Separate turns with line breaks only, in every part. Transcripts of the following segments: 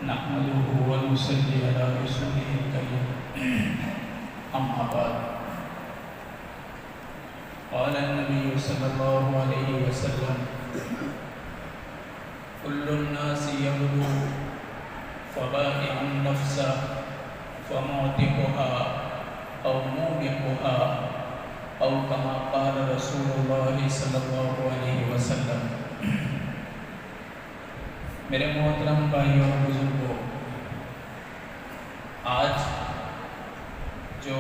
نحمده ونصلي على رسوله الكريم أما بعد قال النبي صلى الله عليه وسلم كل الناس يغدو فبائع النفس فمعتقها أو موبقها أو كما قال رسول الله صلی اللہ علیہ وسلم۔ میرے محترم بھائیوں اور بزرگوں، آج جو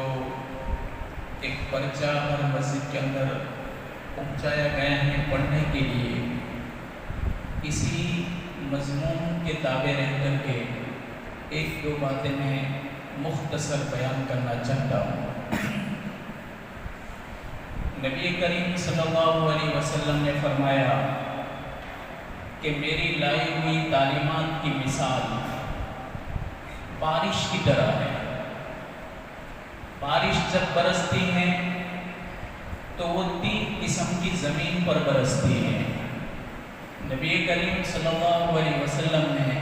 ایک پرچہ ہر مسجد کے اندر پہنچایا گیا ہے پڑھنے کے لیے، اسی مضمون کے تابع رہ کر کے ایک دو باتیں میں مختصر بیان کرنا چاہتا ہوں۔ نبی کریم صلی اللہ علیہ وسلم نے فرمایا کہ میری لائی ہوئی تعلیمات کی مثال بارش کی طرح ہے۔ بارش جب برستی ہے تو وہ تین قسم کی زمین پر برستی ہے۔ نبی کریم صلی اللہ علیہ وسلم نے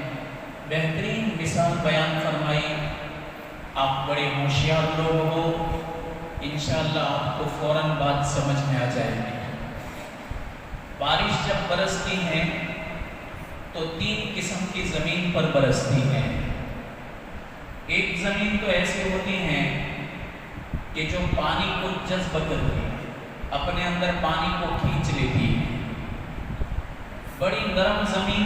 بہترین مثال بیان فرمائی۔ آپ بڑے ہوشیار لوگ ہو، انشاءاللہ آپ کو فوراً بات سمجھ میں آ جائے گی۔ بارش جب برستی ہے تو تین قسم کی زمین پر برستی ہے۔ ایک زمین تو ایسے ہوتی ہیں کہ جو پانی کو جذب کرتی ہے، اپنے اندر پانی کو کھینچ لیتی ہے۔ بڑی نرم زمین،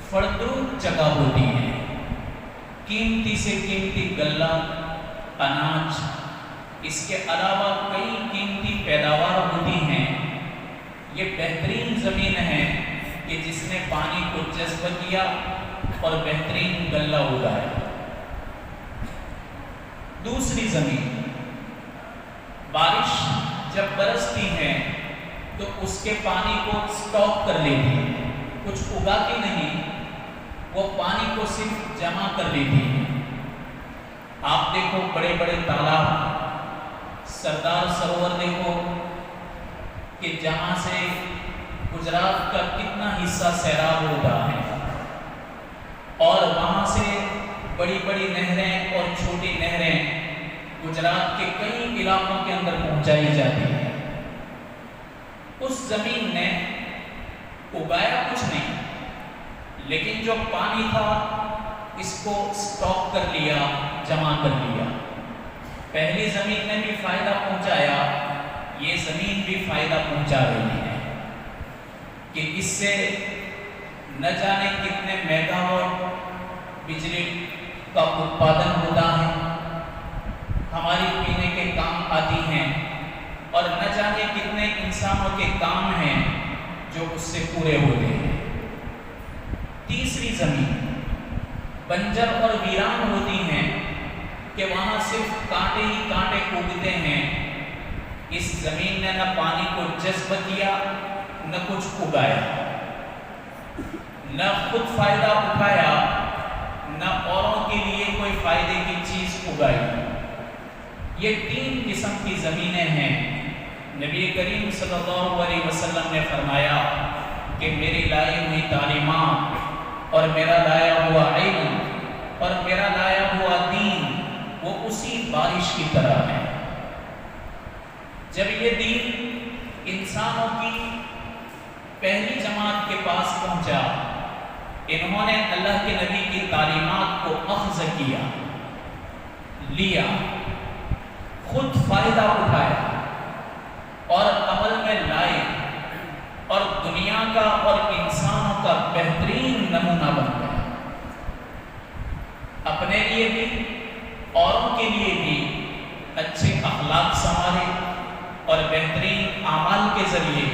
فردرود جگہ ہوتی ہے، قیمتی سے قیمتی غلہ، اناج، اس کے علاوہ کئی قیمتی پیداوار ہوتی ہیں۔ یہ بہترین زمین ہے کہ جس نے پانی کو جذب کیا اور بہترین غلہ اگایا۔ دوسری زمین، بارش جب برستی ہے تو اس کے پانی کو سٹاک کر لیتی ہے، کچھ اگاتی نہیں، وہ پانی کو صرف جمع کر لیتی ہے۔ آپ دیکھو بڑے بڑے تالاب، سردار سروور دیکھو کہ جہاں سے گجرات کا کتنا حصہ سیراب ہوتا ہے، اور وہاں سے بڑی بڑی نہریں اور چھوٹی نہریں گجرات کے کئی علاقوں کے اندر پہنچائی جاتی ہیں۔ اس زمین نے اگایا کچھ نہیں، لیکن جو پانی تھا اس کو سٹاک کر لیا، جمع کر لیا۔ پہلی زمین نے بھی فائدہ پہنچایا، یہ زمین بھی فائدہ پہنچا رہی ہے کہ اس سے نہ جانے کتنے میگا واٹ بجلی کا اتپادن ہوتا ہے، ہماری پینے کے کام آتی ہیں، اور نہ جانے کتنے انسانوں کے کام ہیں جو اس سے پورے ہوتے ہیں۔ تیسری زمین بنجر اور ویران ہوتی ہیں کہ وہاں صرف کانٹے ہی کانٹے اگتے ہیں۔ اس زمین نے نہ پانی کو جذب کیا، نہ کچھ اگایا، نہ خود فائدہ اٹھایا، نہ اوروں کے لیے کوئی فائدے کی چیز اگائی۔ یہ تین قسم کی زمینیں ہیں۔ نبی کریم صلی اللہ علیہ وسلم نے فرمایا کہ میری لائی ہوئی تعلیمات اور میرا لایا ہوا علم اور میرا لایا ہوا دین وہ اسی بارش کی طرح ہے۔ جب یہ دین انسانوں کی پہلی جماعت کے پاس پہنچا، انہوں نے اللہ کے نبی کی تعلیمات کو اخذ کیا، لیا، خود فائدہ اٹھایا اور عمل میں لائے، اور دنیا کا اور انسانوں کا بہترین نمونہ بن گیا۔ اپنے لیے بھی، اوروں کے لیے بھی اچھے اخلاق سنوارے، اور بہترین اعمال کے ذریعے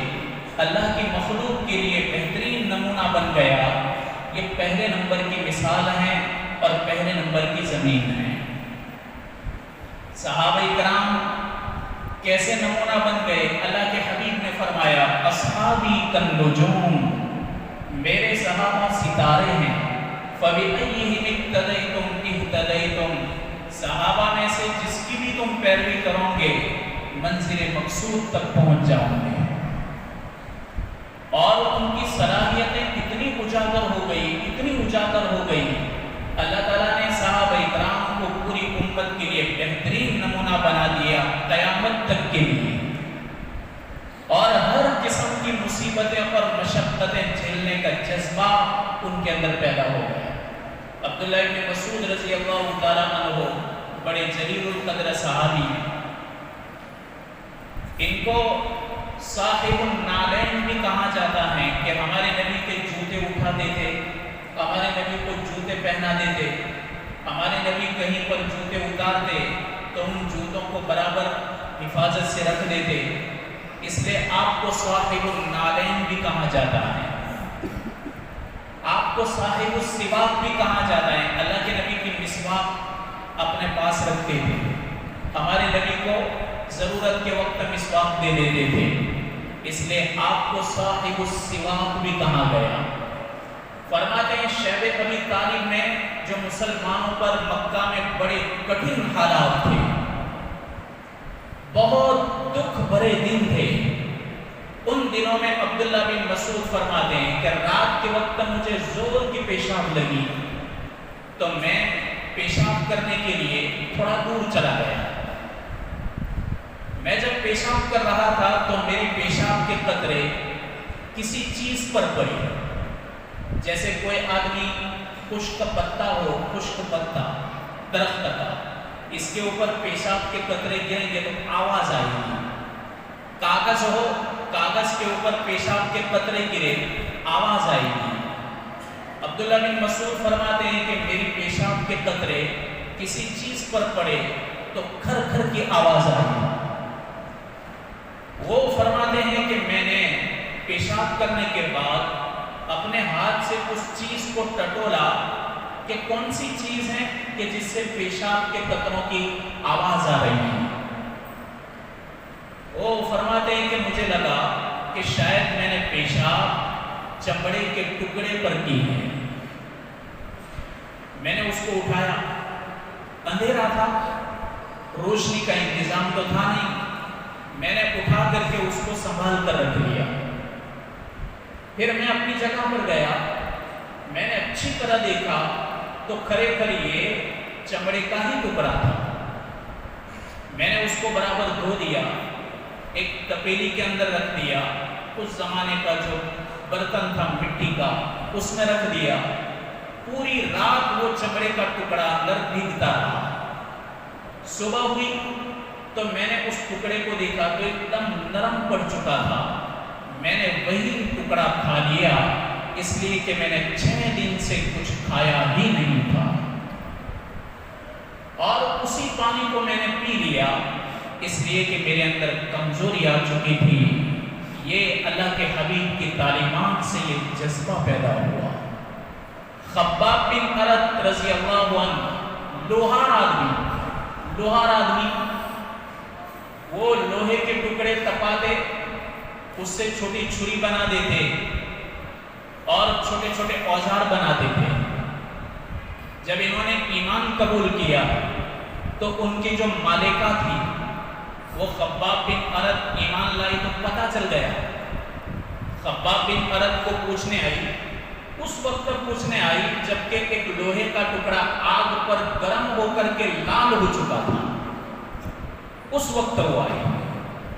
اللہ کی مخلوق کے لیے بہترین نمونہ بن گیا۔ یہ پہلے نمبر کی مثال ہے اور پہلے نمبر کی زمین ہے۔ صحابہ کرام کیسے نمونہ بن گئے؟ اللہ کے حبیب نے فرمایا اصحابی کالنجوم، میرے صحابہ ستارے ہیں، فَبِأَيِّهِمْ اقْتَدَيْتُمْ اهْتَدَيْتُمْ، صحابہ میں سے جس کی بھی تم پیروی کرو گے منزل مقصود تک پہنچ جاؤ گے۔ اور ان کی صلاحیتیں اتنی اجاگر ہو گئی، اتنی اجاگر ہو گئی. اللہ تعالیٰ نے صحابہ کرام کو پوری امت کے لیے بہترین نمونہ بنا دیا قیامت تک کے لیے، اور ہر قسم کی مصیبتیں اور مشقتیں جھیلنے کا جذبہ ان کے اندر پیدا ہو گیا. عبداللہ ابن مسعود رضی اللہ تعالیٰ عنہ بڑے جلیل القدر صحابی ہیں. ان کو صاحب النالین بھی کہا جاتا ہے کہ ہمارے نبی کے جوتے اٹھاتے تھے، ہمارے نبی کو جوتے پہنا دیتے، ہمارے نبی کہیں پر جوتے اتارتے تو ان جوتوں کو برابر حفاظت سے رکھ دیتے، اس لیے آپ کو صاحب النالین بھی کہا جاتا ہے. آپ کو صاحب السواک بھی کہا جاتا ہے. اللہ کے نبی کی مسواک اپنے پاس رکھتے تھے، ہمارے نبی کو ضرورت کے وقت مسواک دے دیتے تھے، اس لیے آپ کو صاحب السواک بھی کہا گیا. فرماتے ہیں شیب ابی طالب نے جو مسلمانوں پر مکہ میں بڑے کٹھن حالات تھے، بہت دکھ بھرے دن تھے، ان دنوں میں عبداللہ بن مسعود فرماتے ہیں کہ رات کے وقت مجھے زور کی پیشاب لگی تو میں پیشاب کرنے کے لیے تھوڑا دور چلا گیا. میں جب پیشاب کر رہا تھا تو میری پیشاب کے قطرے کسی چیز پر پڑے، جیسے کوئی آدمی خشک پتا ہو، خشک پتا درخت کا، اس کے اوپر پیشاب کے قطرے گریں گے تو آواز آئے گی. کاغذ ہو، کاغذ کے اوپر پیشاب کے قطرے گرے، آواز آئے گی. عبداللہ بن مسعود فرماتے ہیں کہ میری پیشاب کے قطرے کسی چیز پر پڑے تو کھر کھر کی آواز آئی. وہ فرماتے ہیں کہ میں نے پیشاب کرنے کے بعد اپنے ہاتھ سے اس چیز کو ٹٹولا کہ کون سی چیز ہے کہ جس سے پیشاب کے قطروں کی آواز آ رہی ہے. وہ فرماتے ہیں کہ مجھے لگا کہ شاید میں نے پیشاب چمڑے کے ٹکڑے پر کی ہے. میں نے اس کو اٹھایا، اندھیرا تھا، روشنی کا انتظام تو تھا نہیں، میں نے اٹھا کر کے اس کو سنبھال کر رکھ لیا. پھر میں اپنی جگہ پر گیا، میں نے اچھی طرح دیکھا تو کھرے کھر یہ چمڑے کا ہی ٹکڑا تھا. میں نے اس کو برابر دھو دیا، ایک تپیلی کے اندر رکھ دیا، اس زمانے کا جو برتن تھا مٹی کا اس میں رکھ دیا. پوری رات وہ چمڑے کا ٹکڑا اندر بھیگتا رہا. صبح ہوئی تو میں نے اس ٹکڑے کو دیکھا تو ایک دم نرم پڑ چکا تھا. میں نے وہی ٹکڑا کھا لیا، اس لیے کہ میں نے 6 دن سے کچھ کھایا ہی نہیں تھا، اور اسی پانی کو میں نے پی لیا اس لیے کہ میرے اندر کمزوری آ چکی تھی. یہ اللہ کے حبیب کی تعلیمات سے یہ جذبہ پیدا ہوا. خباب بن ارت رضی اللہ عنہ لوہار آدمی، وہ لوہے کے ٹکڑے تپاتے، اس سے چھوٹی چھری بنا دیتے اور چھوٹے چھوٹے اوزار بناتے تھے. جب انہوں نے ایمان قبول کیا تو ان کی جو مالکہ تھی وہ خباب بن ارت ایمان لائی تو پتہ چل گیا. خباب بن ارت کو پوچھنے آئی، اس وقت پوچھنے آئی جبکہ ایک لوہے کا ٹکڑا آگ پر گرم ہو کر کے لال ہو چکا تھا. اس وقت وہ آئی،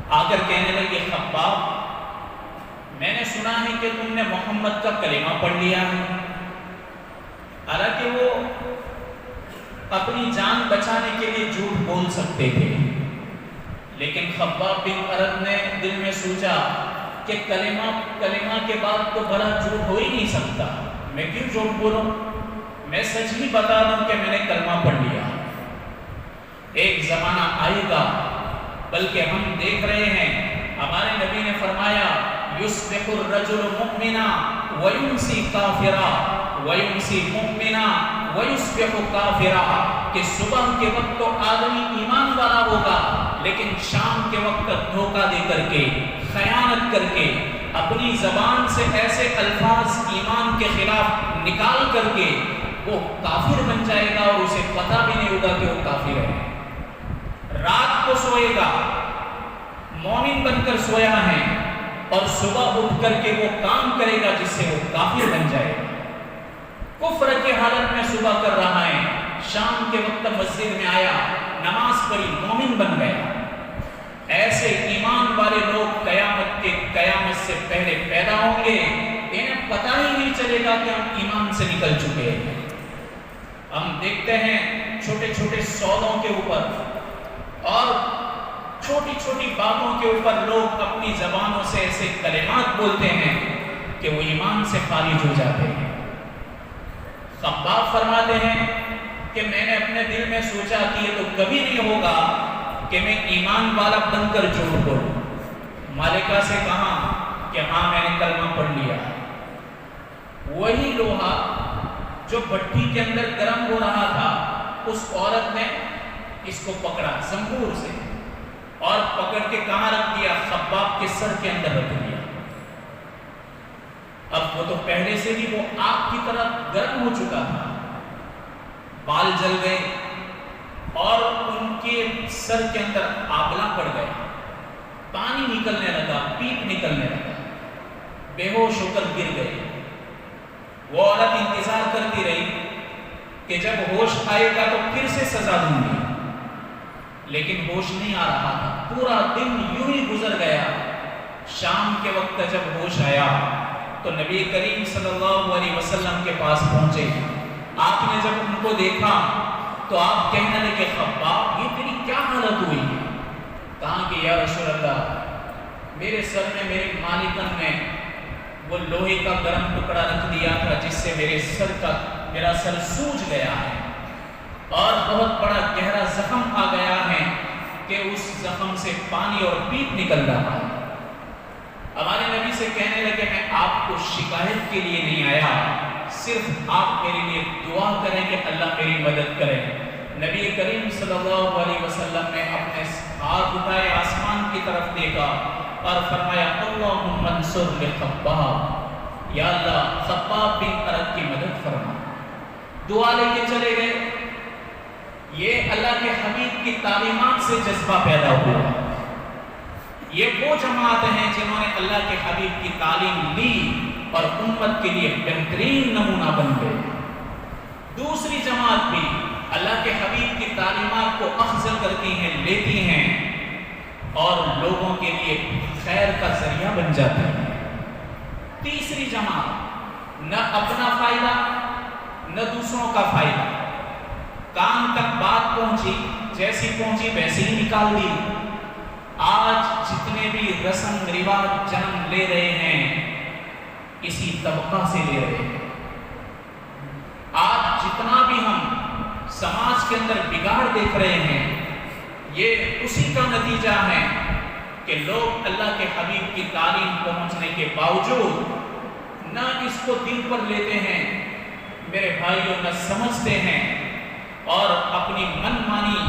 آ کر کہنے لگی خباب میں نے سنا ہے کہ تم نے محمد کا کلمہ پڑھ لیا ہے. حالانکہ وہ اپنی جان بچانے کے لیے جھوٹ بول سکتے تھے، لیکن خباب بن ارت نے دل میں سوچا کہ کلمہ کے بعد تو بڑا جھوٹ ہو ہی نہیں سکتا، میں کیوں جھوٹ بولوں، میں سچ ہی بتا دوں کہ میں نے کلمہ پڑھ لیا. ایک زمانہ آئے گا، بلکہ ہم دیکھ رہے ہیں ہمارے نبی نے فرمایا یصبح الرجل مؤمنا ویمسی کافرا ویمسی مؤمنا ویصبح کافرا، کہ صبح کے وقت تو آدمی ایمان والا ہوگا لیکن شام کے وقت دھوکہ دے کر کے، خیانت کر کے، اپنی زبان سے ایسے الفاظ ایمان کے خلاف نکال کر کے وہ کافر بن جائے گا اور اسے پتہ بھی نہیں ہوگا کہ وہ کافر ہے. رات کو سوئے گا، مومن بن کر سویا ہے، اور صبح اٹھ کر کے وہ کام کرے گا جس سے وہ کافر بن جائے گا. کفر کی حالت میں صبح کر رہا ہے، شام کے وقت مسجد میں آیا، نماز پڑھی، مومن بن گیا۔ ایسے ایمان والے لوگ قیامت سے پہلے پیدا ہوں گے، انہیں پتہ ہی نہیں چلے گا کہ ہم ایمان سے نکل چکے ہیں۔ ہم دیکھتے ہیں چھوٹے چھوٹے سودوں کے اوپر اور چھوٹی چھوٹی باتوں کے اوپر لوگ اپنی زبانوں سے ایسے کلمات بولتے ہیں کہ وہ ایمان سے خارج ہو جاتے ہیں۔ خباب فرماتے ہیں کہ میں نے اپنے دل میں سوچا کہ یہ تو کبھی نہیں ہوگا کہ میں ایمان والا بن کر جھوٹ بولوں۔ مالکہ سے کہا کہ ہاں میں نے کلمہ پڑھ لیا۔ وہی لوہا جو بھٹی کے اندر گرم ہو رہا تھا، اس عورت نے اس کو پکڑا زنبور سے اور پکڑ کے کہاں رکھ دیا؟ خباب کے سر کے اندر رکھ دیا۔ اب وہ تو پہلے سے بھی وہ آگ کی طرح گرم ہو چکا تھا، بال جل گئے اور ان کے سر کے اندر آبلہ پڑ گئے، پانی نکلنے لگا، پیپ نکلنے لگا، بے ہوش ہو کر گر گئے۔ وہ عورت انتظار کرتی رہی کہ جب ہوش آئے گا تو پھر سے سزا دوں گی، لیکن ہوش نہیں آ رہا تھا۔ پورا دن یوں ہی گزر گیا۔ شام کے وقت جب ہوش آیا تو نبی کریم صلی اللہ علیہ وسلم کے پاس پہنچے۔ آپ نے جب ان کو دیکھا تو آپ کہنے لگے خباب یہ تیری کیا حالت ہوئی ہے؟ کہا کہ یا رسول اللہ میرے سر میں میرے مالکن نے وہ لوہے کا گرم ٹکڑا رکھ دیا تھا جس سے میرا سر سوج گیا ہے اور بہت بڑا گہرا زخم آ گیا ہے کہ اس زخم سے پانی اور پیپ نکل رہا ہے۔ ہمارے نبی سے کہنے لگے میں آپ کو شکایت کے لیے نہیں آیا، صرف آپ میرے لیے دعا کریں کہ اللہ میری مدد کرے۔ نبی کریم صلی اللہ علیہ وسلم نے اپنے ہاتھ اٹھائے، آسمان کی طرف دیکھا اور فرمایا اللہم انصر لخباب، یا اللہ خباب بن ارد کی مدد فرما۔ دعا لے کے چلے گئے۔ یہ اللہ کے حبیب کی تعلیمات سے جذبہ پیدا ہوا۔ یہ وہ جماعت ہیں جنہوں نے اللہ کے حبیب کی تعلیم لی اور امت کے لیے بہترین نمونہ بن گئے۔ دوسری جماعت بھی اللہ کے حبیب کی تعلیمات کو اخذ کرتی ہیں، لیتی ہیں اور لوگوں کے لیے خیر کا ذریعہ بن جاتی ہیں۔ تیسری جماعت نہ اپنا فائدہ نہ دوسروں کا فائدہ، کان تک بات پہنچی، جیسی پہنچی ویسے ہی نکال دی۔ آج جتنے بھی رسم رواج جنم لے رہے ہیں اسی طبقہ سے لے رہے ہیں۔ آج جتنا بھی ہم سماج کے اندر بگاڑ دیکھ رہے ہیں یہ اسی کا نتیجہ ہے کہ لوگ اللہ کے حبیب کی تعلیم پہنچنے کے باوجود نہ اس کو دل پر لیتے ہیں میرے بھائیوں، نہ سمجھتے ہیں اور اپنی من مانی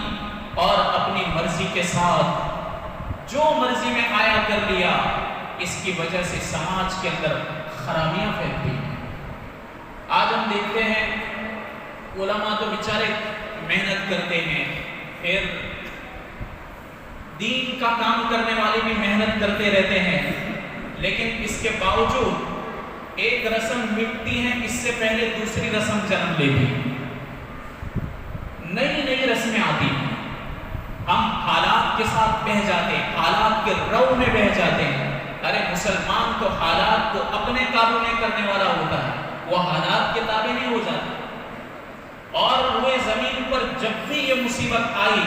اور اپنی مرضی کے ساتھ جو مرضی میں آیا کر لیا۔ اس کی وجہ سے سماج کے اندر خرابیاں پھیلتی ہیں۔ آج ہم دیکھتے ہیں علماء تو بیچارے محنت کرتے ہیں، پھر دین کا کام کرنے والے بھی محنت کرتے رہتے ہیں، لیکن اس کے باوجود ایک رسم مٹتی ہے اس سے پہلے دوسری رسم جنم لیتی، نئی نئی رسمیں آتی ہیں۔ ہم حالات کے ساتھ بہہ جاتے ہیں، حالات کے رو میں بہہ جاتے ہیں۔ ارے مسلمان تو حالات کو اپنے قابو میں کرنے والا ہوتا ہے، وہ حالات کے تابع نہیں ہو جاتا۔ اور روئے زمین پر جب بھی یہ مصیبت آئی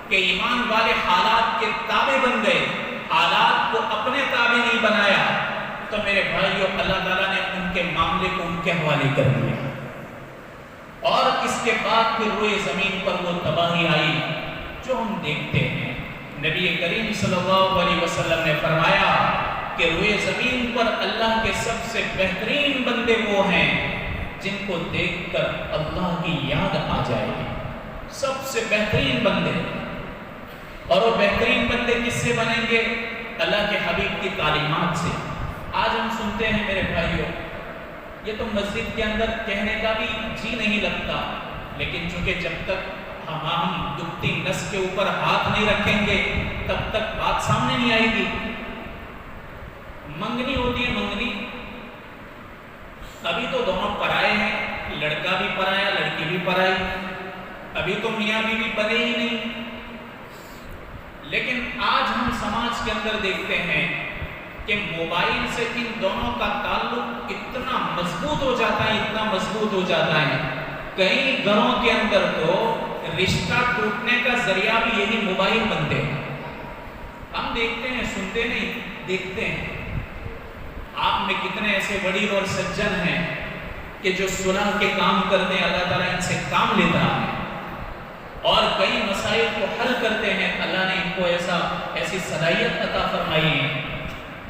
کہ ایمان والے حالات کے تابع بن گئے، حالات کو اپنے تابع نہیں بنایا، تو میرے بھائیوں اللہ تعالیٰ نے ان کے معاملے کو ان کے حوالے کر دیا اور اس کے بعد پھر روئے زمین پر وہ تباہی آئی جو ہم دیکھتے ہیں۔ نبی کریم صلی اللہ علیہ وسلم نے فرمایا کہ روئے زمین پر اللہ کے سب سے بہترین بندے وہ ہیں جن کو دیکھ کر اللہ کی یاد آ جائے گی، سب سے بہترین بندے۔ اور وہ بہترین بندے کس سے بنیں گے؟ اللہ کے حبیب کی تعلیمات سے۔ آج ہم سنتے ہیں میرے بھائیوں، یہ تو مسجد کے اندر کہنے کا بھی جی نہیں لگتا، لیکن چونکہ جب تک ہم دکھتی نس کے اوپر ہاتھ نہیں رکھیں گے تب تک بات سامنے نہیں آئے گی۔ منگنی ہوتی ہے، منگنی ابھی تو دونوں پرائے ہیں، لڑکا بھی پرایا لڑکی بھی پرائی، ابھی تو میاں بیوی بنے ہی نہیں۔ لیکن آج ہم سماج کے اندر دیکھتے ہیں کہ موبائل سے ان دونوں کا تعلق اتنا مضبوط ہو جاتا ہے، اتنا مضبوط ہو جاتا ہے، کئی گھروں کے اندر تو رشتہ ٹوٹنے کا ذریعہ بھی یہی موبائل بنتے ہیں۔ ہم دیکھتے ہیں، سنتے نہیں، دیکھتے ہیں۔ آپ میں کتنے ایسے وڈیر اور سجن ہیں کہ جو صلح کے کام کرتے ہیں، اللہ تعالیٰ ان سے کام لیتا ہے اور کئی مسائل کو حل کرتے ہیں، اللہ نے ان کو ایسی صلاحیت عطا فرمائی ہے۔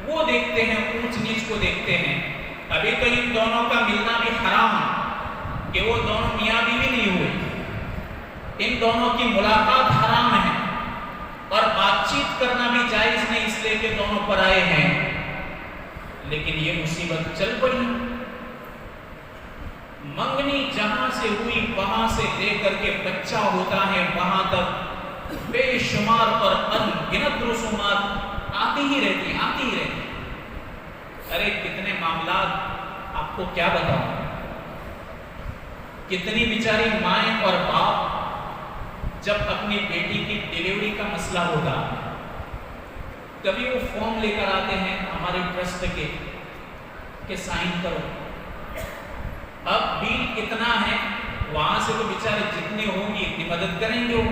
وہ دیکھتے ہیں، اونچ نیچ کو دیکھتے ہیں۔ ابھی تو ان دونوں کا ملنا بھی حرام ہے کہ وہ دونوں میاں بیوی نہیں ہوئے، ان دونوں کی ملاقات حرام ہے اور بات چیت کرنا بھی جائز نہیں، اس لیے کہ دونوں پرائے ہیں۔ لیکن یہ مصیبت چل پڑی، منگنی جہاں سے ہوئی وہاں سے لے کر کے بچہ ہوتا ہے وہاں تک بے شمار اور ان گنت رسومات آتی ہی رہتی ہیں۔ ارے کتنے معاملات آپ کو کیا بتاؤں، کتنی بیچاری مائیں اور باپ جب اپنی بیٹی کی ڈیلیوری کا مسئلہ ہوتا ہے، کبھی وہ فارم لے کر آتے ہیں ہمارے ٹرسٹ کے کہ سائن کرو، اب بل اتنا ہے، وہاں سے تو بیچارے جتنی ہوں گی اتنی مدد کریں گے وہ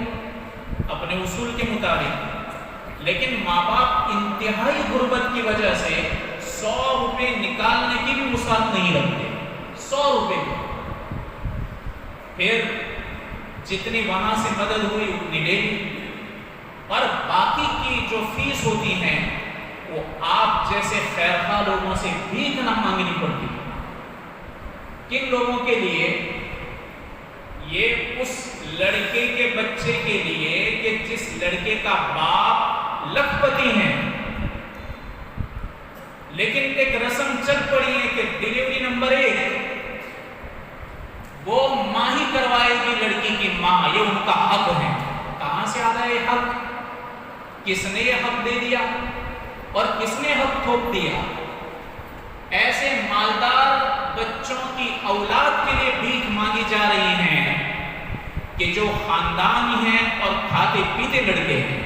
اپنے اصول کے مطابق، لیکن ماں باپ انتہائی غربت کی وجہ سے 100 روپے نکالنے کی بھی وسعت نہیں رکھتے، 100 روپے بھی، پھر جتنی وہاں سے مدد ہوئی اتنی لے لی، اور باقی کی جو فیس ہوتی ہیں وہ آپ جیسے خیرخواہ لوگوں سے بھیک نہ مانگنی پڑتی۔ کن لوگوں کے لیے؟ یہ اس لڑکے کے بچے کے لیے کہ جس لڑکے کا باپ لکھ پتی ہے، لیکن ایک رسم چل پڑی ہے کہ ڈیلیوری نمبر 1 وہ ماں ہی کروائے گی، لڑکی کی ماں، یہ ان کا حق ہے۔ کہاں سے آتا ہے یہ حق؟ کس نے یہ حق دے دیا اور کس نے حق تھوپ دیا؟ ایسے مالدار بچوں کی اولاد کے لیے بھیک مانگی جا رہی ہیں کہ جو خاندانی ہیں اور کھاتے پیتے لڑکے ہیں،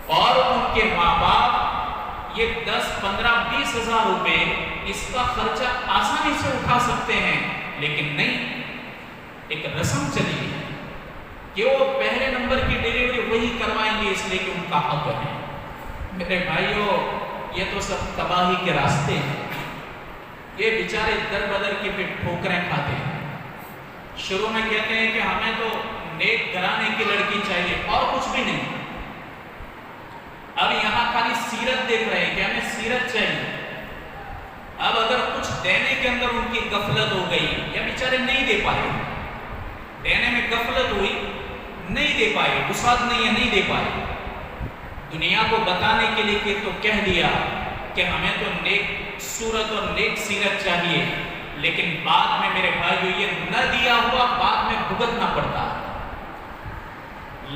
اور ان کے ماں باپ یہ 10 15 20 ہزار روپے اس کا خرچہ آسانی سے اٹھا سکتے ہیں، لیکن نہیں، ایک رسم چلی ہے کہ وہ پہلے نمبر کی ڈیلیوری وہی کروائیں گے، اس لیے کہ ان کا حق ہے۔ میرے بھائیوں، یہ تو سب تباہی کے راستے ہیں۔ یہ بیچارے در بدر کی پہ ٹھوکریں کھاتے ہیں۔ شروع میں کہتے ہیں کہ ہمیں تو نیک گھرانے کی لڑکی چاہیے اور کچھ بھی نہیں، اب یہاں خالی سیرت دیکھ رہے ہیں کہ ہمیں سیرت چاہیے۔ اب اگر کچھ دینے کے اندر ان کی غفلت ہو گئی یا بیچارے نہیں دے پائے، دینے میں غفلت ہوئی، نہیں دے پائے، وسعت نہیں ہے، نہیں دے پائے، دنیا کو بتانے کے لیے کہ تو کہہ دیا کہ ہمیں تو نیک صورت اور نیک سیرت چاہیے، لیکن بعد میں میرے بھائیو یہ نہ دیا ہوا بعد میں بھگتنا پڑتا ہے۔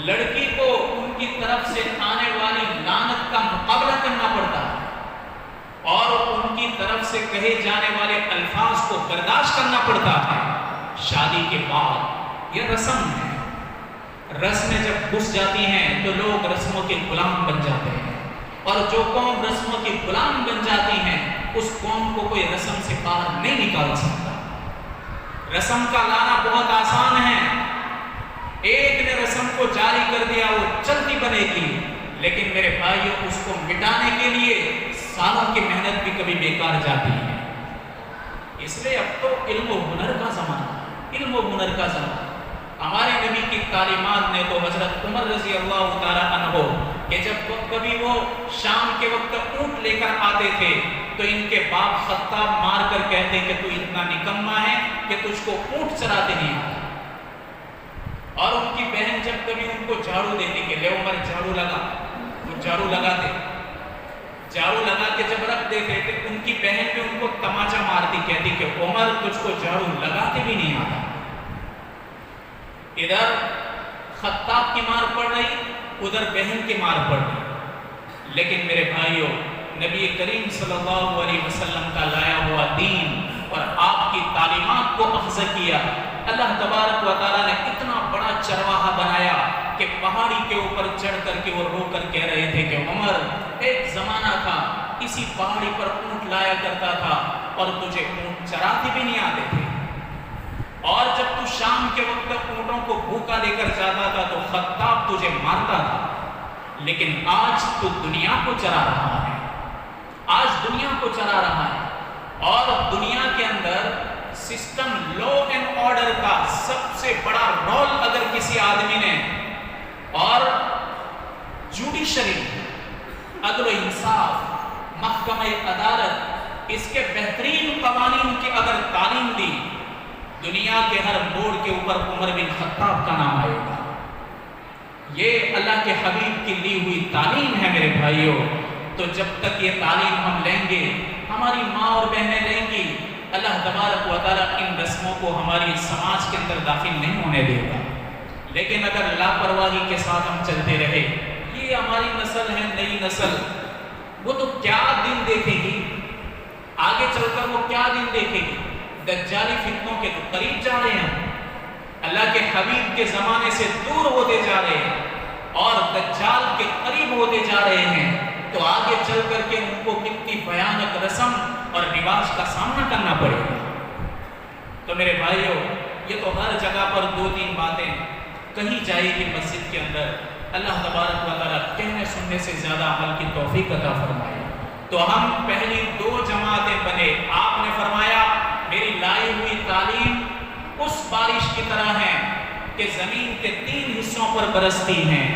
لڑکی کو ان کی طرف سے آنے والی لعنت کا مقابلہ کرنا پڑتا ہے، اور ان کی طرف سے کہے جانے والے الفاظ کو برداشت کرنا پڑتا ہے۔ شادی کے بعد یہ رسم ہے، رسمیں جب گھس جاتی ہیں تو لوگ رسموں کے غلام بن جاتے ہیں، اور جو قوم رسموں کے غلام بن جاتی ہیں اس قوم کو کوئی رسم سے باہر نہیں نکال سکتا۔ رسم کا لانا بہت آسان ہے، ایک نے رسم کو جاری کر دیا وہ چلتی بنے گی، لیکن میرے بھائیوں اس کو مٹانے کے لیے سالوں کی محنت بھی کبھی بیکار جاتی ہے۔ اس لیے اب تو علم و ہنر کا زمانہ، علم و ہنر کا زمانہ۔ ہمارے نبی کی تعلیمات نے تو حضرت عمر رضی اللہ تعالیٰ عنہ کہ جب کبھی وہ شام کے وقت اونٹ لے کر آتے تھے تو ان کے باپ خطاب مار کر کہتے کہ تو اتنا نکما ہے کہ تجھ کو اونٹ چراتے نہیں آتا، اور ان کی بہن جب کبھی ان کو جھاڑو دیتی کہ لے عمر جھاڑو لگا، وہ جھاڑو لگاتے، جھاڑو لگا کے جب رکھ دیتے تھے ان کی بہن بھی ان کو تماچا مارتی، کہتی کہ عمر تجھ کو جھاڑو لگاتے بھی نہیں آتا۔ ادھر خطاب کی مار پڑ رہی، ادھر بہن کی مار پڑ رہی، لیکن میرے بھائیوں نبی کریم صلی اللہ علیہ وسلم کا لایا ہوا دین اور آپ کی کی تعلیمات کو اخذ کیا. اللہ تبارک و تعالیٰ نے اتنا بڑا چرواہا بنایا کہ پہاڑی کے اوپر چڑھ کر کے وہ رو کر کہہ رہے تھے کہ عمر، ایک زمانہ تھا اسی پہاڑی پر اونٹ لایا کرتا تھا اور تجھے اونٹ چراتے بھی نہیں آتے تھے، اور جب تو شام کے وقت اونٹوں کو بھوکا لے کر جاتا تھا تو خطاب تجھے مارتا تھا، لیکن آج تو دنیا کو چرا رہا ہے، آج دنیا کو چلا رہا ہے. اور دنیا کے اندر سسٹم لا اینڈ آرڈر کا سب سے بڑا رول اگر کسی آدمی نے، اور جوڈیشری، عدل و انصاف، محکمہ عدالت، اس کے بہترین قوانین کی اگر تعلیم دی، دنیا کے ہر موڑ کے اوپر عمر بن خطاب کا نام آئے گا. یہ اللہ کے حبیب کی لی ہوئی تعلیم ہے میرے بھائیوں. تو جب تک یہ تعلیم ہم لیں گے، ہماری ماں اور بہنیں لیں گی، اللہ تبارک و تعالیٰ ان رسموں کو ہماری سماج کے اندر داخل نہیں ہونے دے گا. لیکن اگر لاپرواہی کے ساتھ ہم چلتے رہے، یہ ہماری نسل ہے، نئی نسل، وہ تو کیا دن دیکھے گی، آگے چل کر وہ کیا دن دیکھے گی. دجالی فتنوں کے تو قریب جا رہے ہیں، اللہ کے حبیب کے زمانے سے دور ہوتے جا رہے ہیں اور دجال کے قریب ہوتے جا رہے ہیں. تو آگے چل کر کے ان کو کتنی بھیانک رسم اور رواج کا سامنا کرنا پڑے گا. تو میرے بھائیوں، یہ تو ہر جگہ پر دو تین باتیں کہی جائے گی مسجد کے اندر. اللہ تبارک و تعالیٰ کہنے سننے سے زیادہ عمل کی توفیق عطا فرمائے. تو ہم پہلی دو جماعتیں بنے. آپ نے فرمایا میری لائی ہوئی تعلیم اس بارش کی طرح ہے کہ زمین کے 3 حصوں پر برستی ہیں.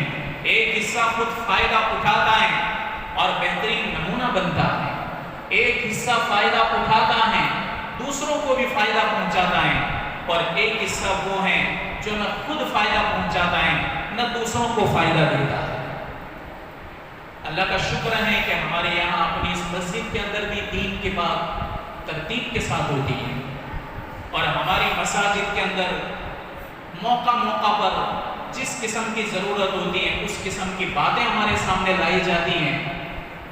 ایک حصہ خود فائدہ اٹھاتا ہے اور بہترین نمونہ بنتا ہے، ایک حصہ فائدہ اٹھاتا ہے، دوسروں کو بھی فائدہ پہنچاتا ہے، اور ایک حصہ وہ ہے جو نہ خود فائدہ پہنچاتا ہے نہ دوسروں کو فائدہ دیتا ہے. اللہ کا شکر ہے کہ ہمارے یہاں اپنی اس مسجد کے اندر بھی دین کی بات ترتیب کے ساتھ ہوتی ہے، اور ہماری مساجد کے اندر موقع موقع پر جس قسم کی ضرورت ہوتی ہے اس قسم کی باتیں ہمارے سامنے لائی جاتی ہیں.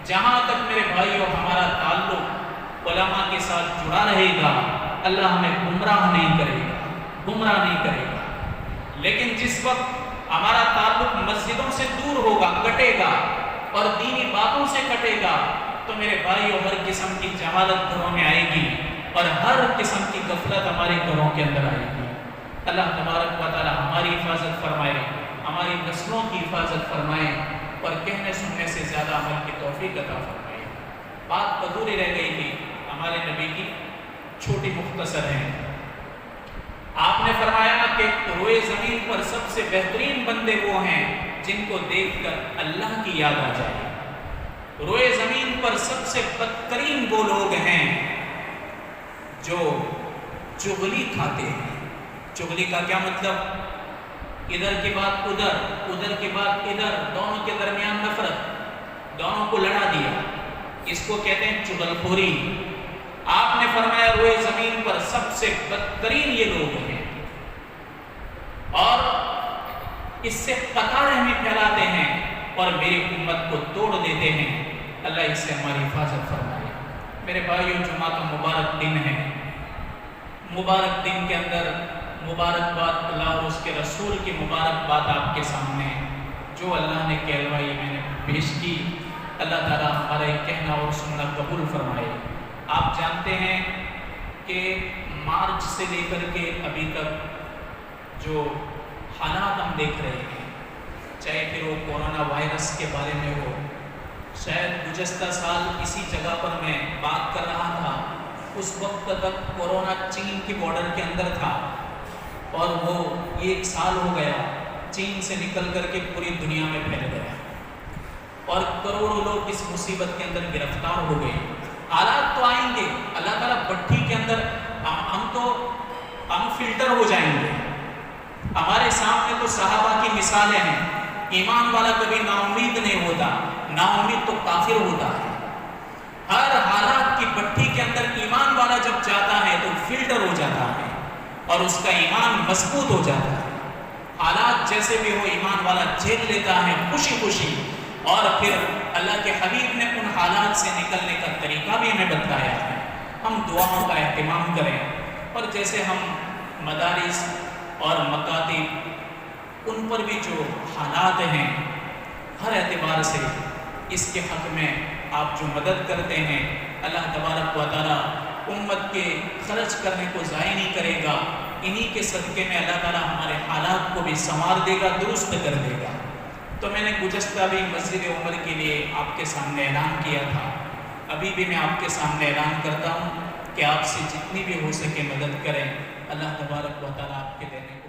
جہاں تک میرے بھائیوں ہمارا تعلق علماء کے ساتھ جڑا رہے گا، اللہ ہمیں گمراہ نہیں کرے گا، گمراہ نہیں کرے گا. لیکن جس وقت ہمارا تعلق مسجدوں سے دور ہوگا، کٹے گا، اور دینی باتوں سے کٹے گا، تو میرے بھائیوں ہر قسم کی جہالت گھروں میں آئے گی اور ہر قسم کی غفلت ہمارے گھروں کے اندر آئے گی. اللہ تبارک و تعالی ہماری حفاظت فرمائے، ہماری نسلوں کی حفاظت فرمائے، اور کہنے سننے سے زیادہ عمل کی توفیق عطا فرمائے. بات ادھوری رہ گئی تھی ہمارے نبی کی، چھوٹی مختصر ہے. آپ نے فرمایا کہ روئے زمین پر سب سے بہترین بندے وہ ہیں جن کو دیکھ کر اللہ کی یاد آ جائے. روئے زمین پر سب سے بدترین وہ لوگ ہیں جو چغلی کھاتے ہیں. چغلی کا کیا مطلب؟ ادھر کی بات ادھر، ادھر کی بات ادھر، دونوں کے درمیان نفرت، دونوں کو لڑا دیا، اس کو کہتے ہیں چغل خوری. آپ نے فرمایا روئے زمین پر سب سے بدترین یہ لوگ ہیں، اور اس سے قطع رحمی پھیلاتے ہیں اور میری امت کو توڑ دیتے ہیں. اللہ اس سے ہماری حفاظت فرمائے. میرے بھائیوں، جمعہ کا مبارک دن ہے. مبارک دن کے اندر مبارکباد اللہ اور اس کے رسول کی مبارکباد آپ کے سامنے جو اللہ نے کہلوائی میں نے پیش کی. اللہ تعالیٰ ہمارا کہنا اور سننا قبول فرمائے. آپ جانتے ہیں کہ مارچ سے لے کر کے ابھی تک جو حالات ہم دیکھ رہے ہیں، چاہے پھر وہ کورونا وائرس کے بارے میں ہو، شاید گزشتہ سال اسی جگہ پر میں بات کر رہا تھا، اس وقت تک کورونا چین کی بارڈر کے اندر تھا، اور وہ 1 سال ہو گیا چین سے نکل کر کے پوری دنیا میں پھیل گیا، اور کروڑوں لوگ اس مصیبت کے اندر گرفتار ہو گئے. حالات تو آئیں گے، اللہ تعالیٰ بھٹی کے اندر ہم فلٹر ہو جائیں گے. ہمارے سامنے تو صحابہ کی مثالیں ہیں. ایمان والا کبھی نا امید نہیں ہوتا، نا امید تو کافر ہوتا ہے. ہر حالات کی بھٹی کے اندر ایمان والا جب جاتا ہے تو فلٹر ہو جاتا ہے اور اس کا ایمان مضبوط ہو جاتا ہے. حالات جیسے بھی ہو ایمان والا جھیل لیتا ہے خوشی خوشی، اور پھر اللہ کے حبیب نے ان حالات سے نکلنے کا طریقہ بھی ہمیں بتایا ہے. ہم دعاؤں کا اہتمام کریں، اور جیسے ہم مدارس اور مکاتب ان پر بھی جو حالات ہیں ہر اعتبار سے اس کے حق میں آپ جو مدد کرتے ہیں اللہ تبارک و تعالیٰ امت کے خرچ کرنے کو ضائع نہیں کرے گا، انہی کے صدقے میں اللہ تعالیٰ ہمارے حالات کو بھی سنوار دے گا، درست کر دے گا۔ تو میں نے گزشتہ بھی مسجد عمر کے لیے آپ کے سامنے اعلان کیا تھا، ابھی بھی میں آپ کے سامنے اعلان کرتا ہوں کہ آپ سے جتنی بھی ہو سکے مدد کریں، اللہ تبارک و تعالیٰ آپ کے دینے کو